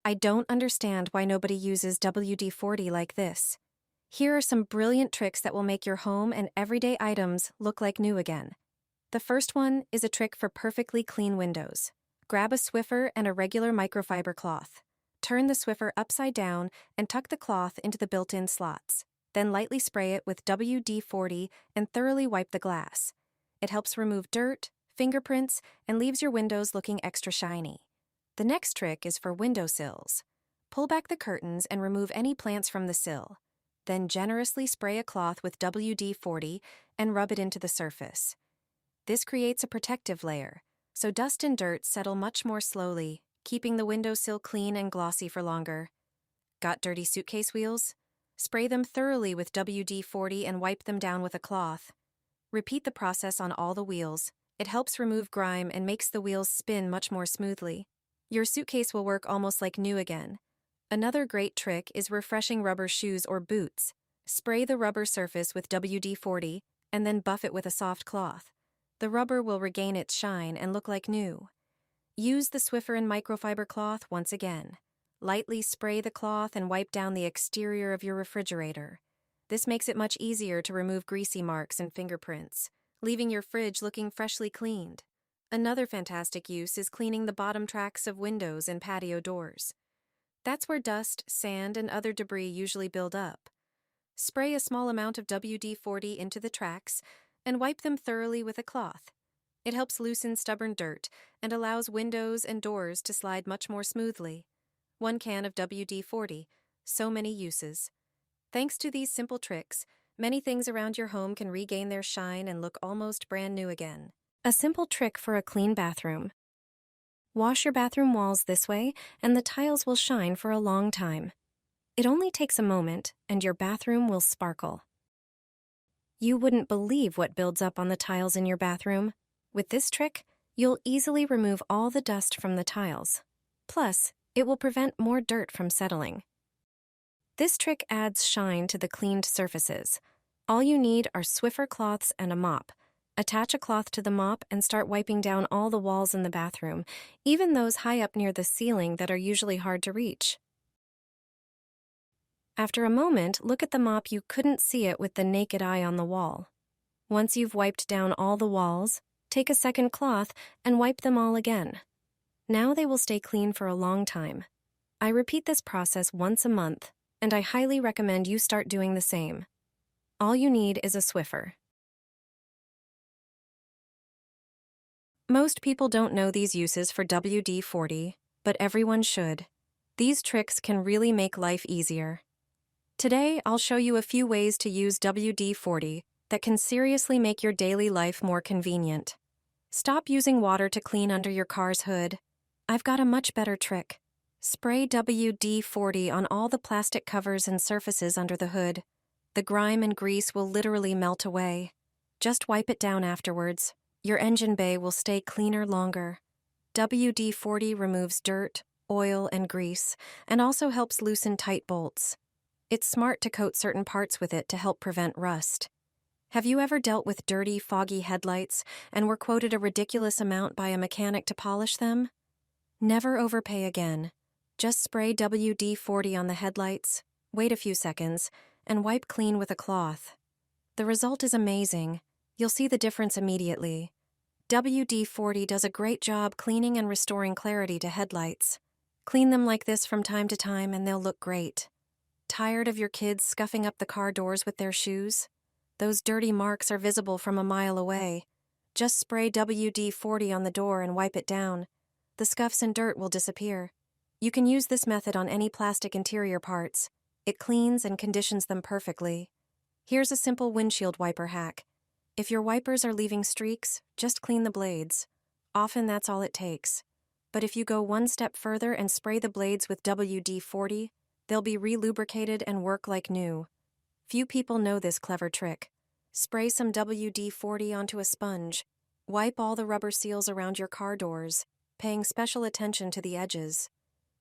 I don't understand why nobody uses WD-40 like this. Here are some brilliant tricks that will make your home and everyday items look like new again. The first one is a trick for perfectly clean windows. Grab a Swiffer and a regular microfiber cloth. Turn the Swiffer upside down and tuck the cloth into the built-in slots. Then lightly spray it with WD-40 and thoroughly wipe the glass. It helps remove dirt, fingerprints, and leaves your windows looking extra shiny. The next trick is for windowsills. Pull back the curtains and remove any plants from the sill. Then generously spray a cloth with WD-40 and rub it into the surface. This creates a protective layer, so dust and dirt settle much more slowly, keeping the windowsill clean and glossy for longer. Got dirty suitcase wheels? Spray them thoroughly with WD-40 and wipe them down with a cloth. Repeat the process on all the wheels. It helps remove grime and makes the wheels spin much more smoothly. Your suitcase will work almost like new again. Another great trick is refreshing rubber shoes or boots. Spray the rubber surface with WD-40 and then buff it with a soft cloth. The rubber will regain its shine and look like new. Use the Swiffer and microfiber cloth once again. Lightly spray the cloth and wipe down the exterior of your refrigerator. This makes it much easier to remove greasy marks and fingerprints, leaving your fridge looking freshly cleaned. Another fantastic use is cleaning the bottom tracks of windows and patio doors. That's where dust, sand, and other debris usually build up. Spray a small amount of WD-40 into the tracks and wipe them thoroughly with a cloth. It helps loosen stubborn dirt and allows windows and doors to slide much more smoothly. 1 can of WD-40, so many uses. Thanks to these simple tricks, many things around your home can regain their shine and look almost brand new again. A simple trick for a clean bathroom. Wash your bathroom walls this way, and the tiles will shine for a long time. It only takes a moment, and your bathroom will sparkle. You wouldn't believe what builds up on the tiles in your bathroom. With this trick, you'll easily remove all the dust from the tiles. Plus, it will prevent more dirt from settling. This trick adds shine to the cleaned surfaces. All you need are Swiffer cloths and a mop. Attach a cloth to the mop and start wiping down all the walls in the bathroom, even those high up near the ceiling that are usually hard to reach. After a moment, look at the mop. You couldn't see it with the naked eye on the wall. Once you've wiped down all the walls, take a second cloth and wipe them all again. Now they will stay clean for a long time. I repeat this process once a month, and I highly recommend you start doing the same. All you need is a Swiffer. Most people don't know these uses for WD-40, but everyone should. These tricks can really make life easier. Today, I'll show you a few ways to use WD-40 that can seriously make your daily life more convenient. Stop using water to clean under your car's hood. I've got a much better trick. Spray WD-40 on all the plastic covers and surfaces under the hood. The grime and grease will literally melt away. Just wipe it down afterwards. Your engine bay will stay cleaner longer. WD-40 removes dirt, oil, and grease, and also helps loosen tight bolts. It's smart to coat certain parts with it to help prevent rust. Have you ever dealt with dirty, foggy headlights and were quoted a ridiculous amount by a mechanic to polish them? Never overpay again. Just spray WD-40 on the headlights, wait a few seconds, and wipe clean with a cloth. The result is amazing. You'll see the difference immediately. WD-40 does a great job cleaning and restoring clarity to headlights. Clean them like this from time to time and they'll look great. Tired of your kids scuffing up the car doors with their shoes? Those dirty marks are visible from a mile away. Just spray WD-40 on the door and wipe it down. The scuffs and dirt will disappear. You can use this method on any plastic interior parts. It cleans and conditions them perfectly. Here's a simple windshield wiper hack. If your wipers are leaving streaks, just clean the blades. Often that's all it takes. But if you go one step further and spray the blades with WD-40, they'll be re-lubricated and work like new. Few people know this clever trick. Spray some WD-40 onto a sponge. Wipe all the rubber seals around your car doors, paying special attention to the edges.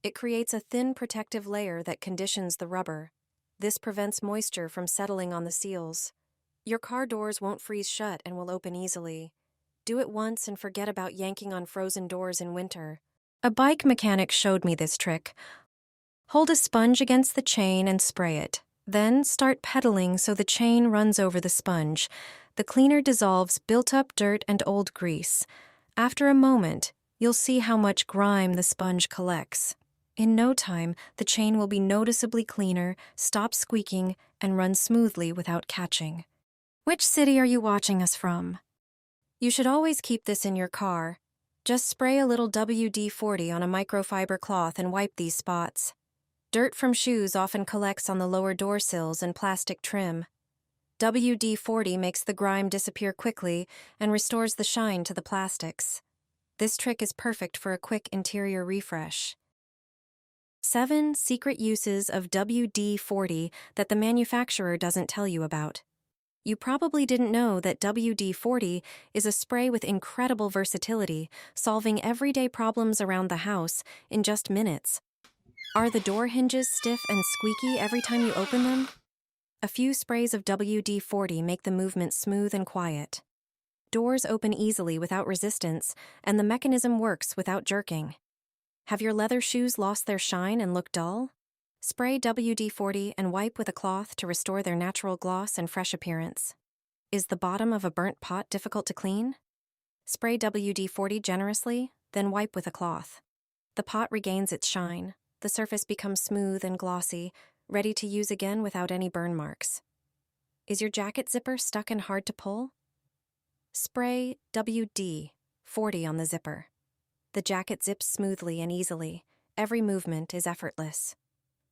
It creates a thin protective layer that conditions the rubber. This prevents moisture from settling on the seals. Your car doors won't freeze shut and will open easily. Do it once and forget about yanking on frozen doors in winter. A bike mechanic showed me this trick. Hold a sponge against the chain and spray it. Then start pedaling so the chain runs over the sponge. The cleaner dissolves built-up dirt and old grease. After a moment, you'll see how much grime the sponge collects. In no time, the chain will be noticeably cleaner, stop squeaking, and run smoothly without catching. Which city are you watching us from? You should always keep this in your car. Just spray a little WD-40 on a microfiber cloth and wipe these spots. Dirt from shoes often collects on the lower door sills and plastic trim. WD-40 makes the grime disappear quickly and restores the shine to the plastics. This trick is perfect for a quick interior refresh. 7 secret uses of WD-40 that the manufacturer doesn't tell you about. You probably didn't know that WD-40 is a spray with incredible versatility, solving everyday problems around the house in just minutes. Are the door hinges stiff and squeaky every time you open them? A few sprays of WD-40 make the movement smooth and quiet. Doors open easily without resistance, and the mechanism works without jerking. Have your leather shoes lost their shine and look dull? Spray WD-40 and wipe with a cloth to restore their natural gloss and fresh appearance. Is the bottom of a burnt pot difficult to clean? Spray WD-40 generously, then wipe with a cloth. The pot regains its shine. The surface becomes smooth and glossy, ready to use again without any burn marks. Is your jacket zipper stuck and hard to pull? Spray WD-40 on the zipper. The jacket zips smoothly and easily. Every movement is effortless.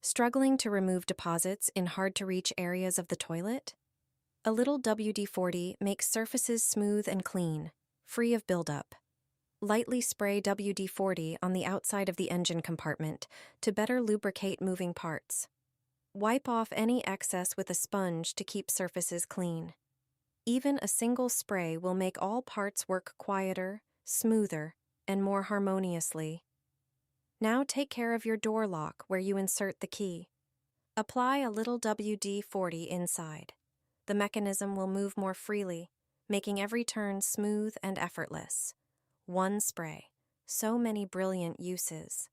Struggling to remove deposits in hard-to-reach areas of the toilet? A little WD-40 makes surfaces smooth and clean, free of buildup. Lightly spray WD-40 on the outside of the engine compartment to better lubricate moving parts. Wipe off any excess with a sponge to keep surfaces clean. Even a single spray will make all parts work quieter, smoother, and more harmoniously. Now take care of your door lock where you insert the key. Apply a little WD-40 inside. The mechanism will move more freely, making every turn smooth and effortless. One spray. So many brilliant uses.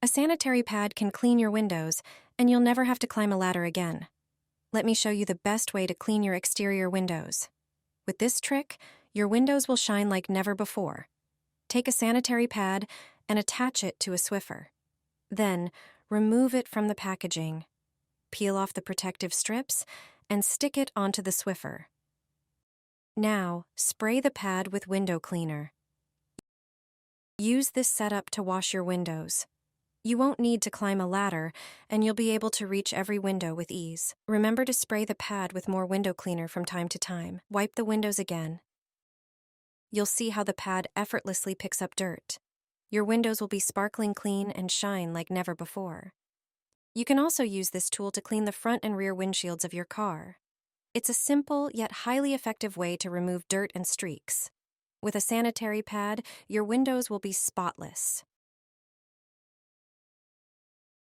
A sanitary pad can clean your windows, and you'll never have to climb a ladder again. Let me show you the best way to clean your exterior windows. With this trick, your windows will shine like never before. Take a sanitary pad and attach it to a Swiffer. Then, remove it from the packaging. Peel off the protective strips and stick it onto the Swiffer. Now, spray the pad with window cleaner. Use this setup to wash your windows. You won't need to climb a ladder, and you'll be able to reach every window with ease. Remember to spray the pad with more window cleaner from time to time. Wipe the windows again. You'll see how the pad effortlessly picks up dirt. Your windows will be sparkling clean and shine like never before. You can also use this tool to clean the front and rear windshields of your car. It's a simple yet highly effective way to remove dirt and streaks. With a sanitary pad, your windows will be spotless.